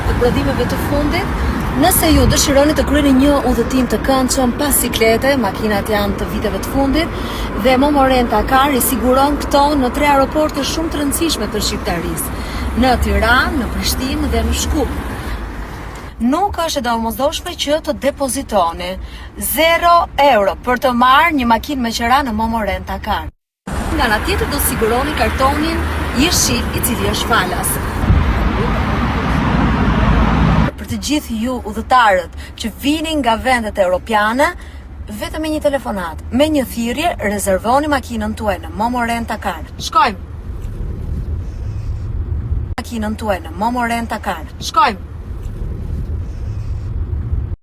të prodhimeve të fundit. Nëse ju dëshironi të kryeni një udhëtim të këndshëm pas siklete, makinat janë të viteve të fundit dhe Momorenta Car i siguron këto në 3 aeroporte shumë të rëndësishme për shqiptarisë, në Tiranë, në Prishtinë dhe në Shkup. Nuk është e domosdoshme që të depozitoni 0 euro për të marrë një makinë me qira në Momorenta Car. Nga ana tjetër do siguroni kartonin jeshil i cili është falas. Për të gjithë ju udhëtarët që vini nga vendet europiane, vetëm me një telefonat, me një thirrje, rezervoni makinën tuaj në Momorenta Car. Shkojmë! Makinën tuaj në Momorenta Car. Shkojmë!